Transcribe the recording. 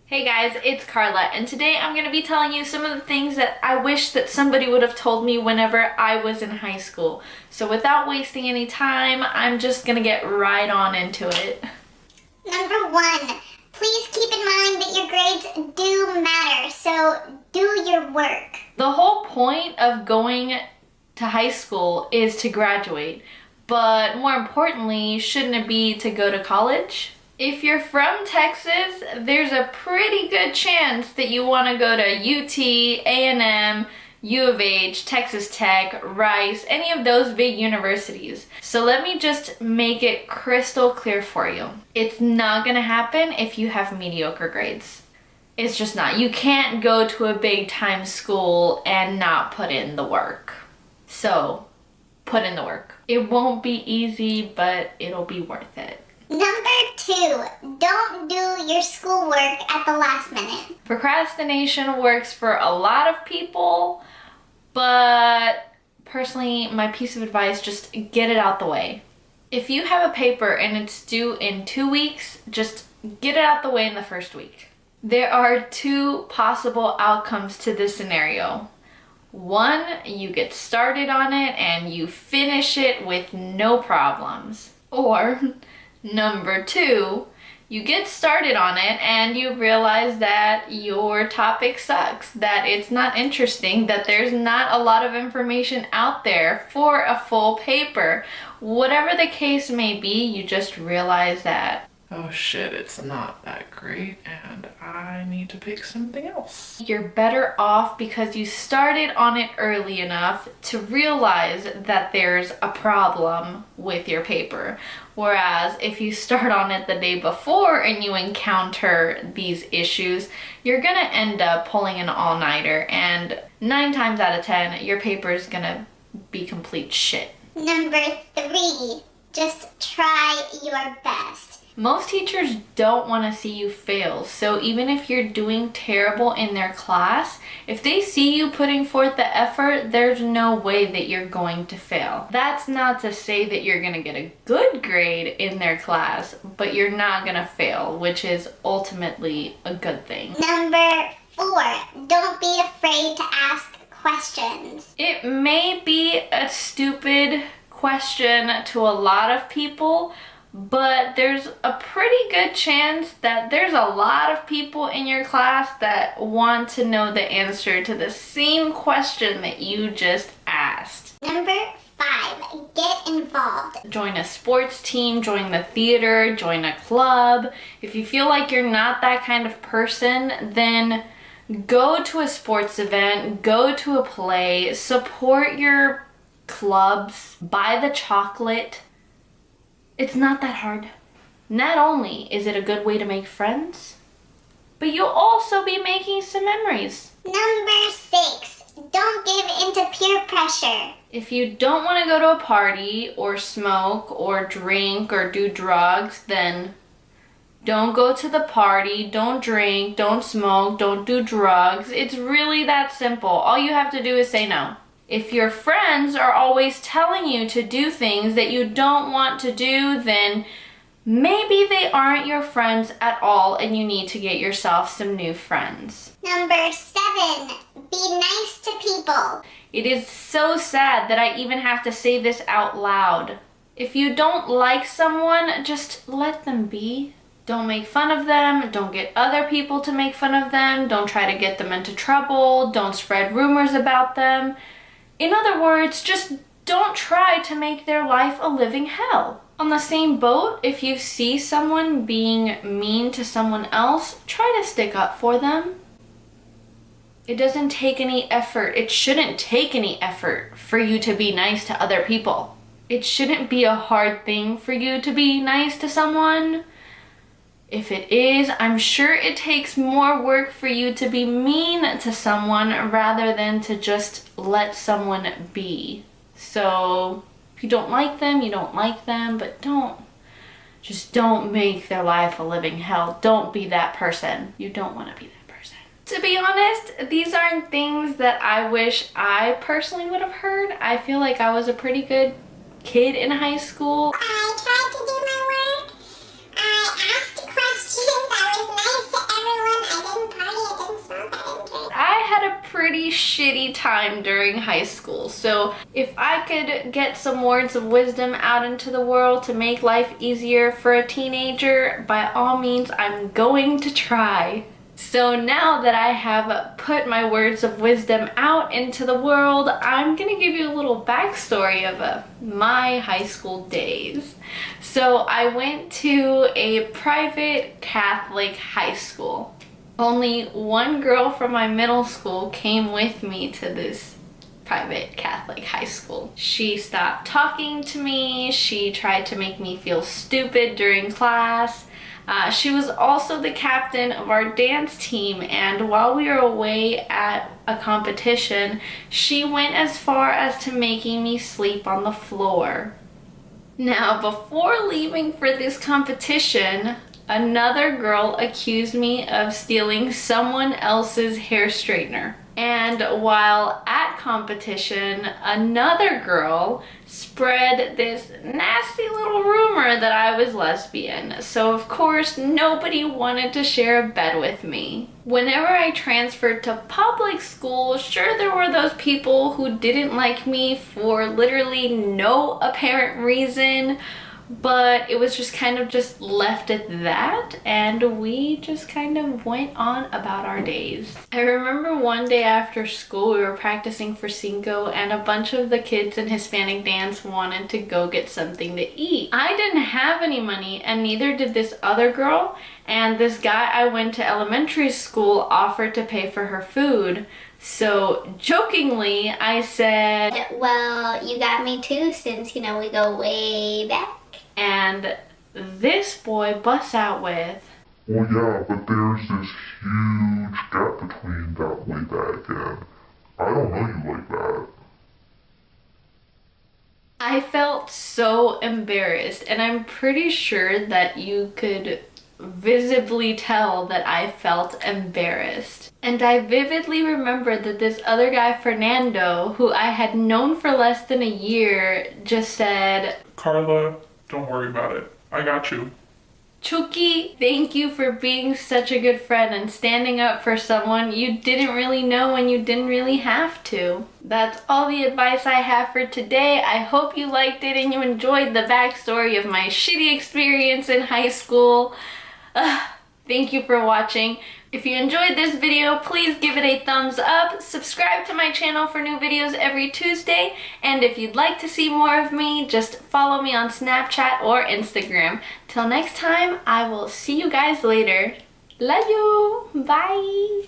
Hey guys, it's Carla, and today I'm going to be telling you some of the things that I wish that somebody would have told me whenever I was in high school. So without wasting any time, I'm just going to get right on into it. Number 1, please keep in mind that your grades do matter, so do your work. The whole point of going to high school is to graduate, but more importantly, shouldn't it be to go to college? If you're from Texas, there's a pretty good chance that you want to go to UT, A&M, U of H, Texas Tech, Rice, any of those big universities. So let me just make it crystal clear for you. It's not going to happen if you have mediocre grades. It's just not. You can't go to a big time school and not put in the work. So put in the work. It won't be easy, but it'll be worth it. Number 2, don't do your schoolwork at the last minute. Procrastination works for a lot of people, but personally, my piece of advice, just get it out the way. If you have a paper and it's due in 2 weeks, just get it out the way in the first week. There are 2 possible outcomes to this scenario. 1, you get started on it and you finish it with no problems. Or Number 2, you get started on it and you realize that your topic sucks, that it's not interesting, that there's not a lot of information out there for a full paper. Whatever the case may be, you just realize that, oh shit, it's not that great and I need to pick something else. you're better off because you started on it early enough to realize that there's a problem with your paper. Whereas if you start on it the day before and you encounter these issues, you're gonna end up pulling an all-nighter, and 9 times out of 10, your paper is gonna be complete shit. Number 3, just try your best. Most teachers don't want to see you fail, so even if you're doing terrible in their class, if they see you putting forth the effort, there's no way that you're going to fail. That's not to say that you're going to get a good grade in their class, but you're not going to fail, which is ultimately a good thing. Number 4, don't be afraid to ask questions. It may be a stupid question to a lot of people, but there's a pretty good chance that there's a lot of people in your class that want to know the answer to the same question that you just asked. Number 5, get involved. Join a sports team, join the theater, join a club. If you feel like you're not that kind of person, then go to a sports event, go to a play, support your clubs, buy the chocolate. It's not that hard. Not only is it a good way to make friends, but you'll also be making some memories. Number 6, don't give into peer pressure. If you don't want to go to a party or smoke or drink or do drugs, then don't go to the party, don't drink, don't smoke, don't do drugs. It's really that simple. All you have to do is say no. If your friends are always telling you to do things that you don't want to do, then maybe they aren't your friends at all and you need to get yourself some new friends. Number 7, be nice to people. It is so sad that I even have to say this out loud. If you don't like someone, just let them be. Don't make fun of them. Don't get other people to make fun of them. Don't try to get them into trouble. Don't spread rumors about them. In other words, just don't try to make their life a living hell. On the same boat, if you see someone being mean to someone else, try to stick up for them. It doesn't take any effort. It shouldn't take any effort for you to be nice to other people. It shouldn't be a hard thing for you to be nice to someone. If it is, I'm sure it takes more work for you to be mean to someone rather than to just let someone be. So if you don't like them, you don't like them, but don't make their life a living hell. Don't be that person. You don't want to be that person. To be honest, these aren't things that I wish I personally would have heard. I feel like I was a pretty good kid in high school. I tried to do my work. I asked questions. I was nice to everyone. I pretty shitty time during high school. So if I could get some words of wisdom out into the world to make life easier for a teenager, by all means, I'm going to try. So now that I have put my words of wisdom out into the world, I'm gonna give you a little backstory of my high school days. So I went to a private Catholic high school. Only one girl from my middle school came with me to this private Catholic high school. She stopped talking to me. She tried to make me feel stupid during class. She was also the captain of our dance team, and while we were away at a competition, she went as far as to making me sleep on the floor. Now, before leaving for this competition, another girl accused me of stealing someone else's hair straightener. And while at competition, another girl spread this nasty little rumor that I was lesbian. So of course, nobody wanted to share a bed with me. Whenever I transferred to public school, sure, there were those people who didn't like me for literally no apparent reason, but it was just kind of just left at that, and we just kind of went on about our days. I remember one day after school we were practicing for Cinco, and a bunch of the kids in Hispanic dance wanted to go get something to eat. I didn't have any money, and neither did this other girl, and this guy I went to elementary school offered to pay for her food. So jokingly I said, well, you got me too, since, you know, we go way back. And this boy busts out with, well, yeah, but there's this huge gap between that way back and I don't know you like that. I felt so embarrassed, and I'm pretty sure that you could visibly tell that I felt embarrassed. And I vividly remember that this other guy, Fernando, who I had known for less than a year, just said, Carla, don't worry about it. I got you. Chucky, thank you for being such a good friend and standing up for someone you didn't really know and you didn't really have to. That's all the advice I have for today. I hope you liked it and you enjoyed the backstory of my shitty experience in high school. Thank you for watching. If you enjoyed this video, please give it a thumbs up, subscribe to my channel for new videos every Tuesday, and if you'd like to see more of me, just follow me on Snapchat or Instagram. Till next time, I will see you guys later. Love you! Bye!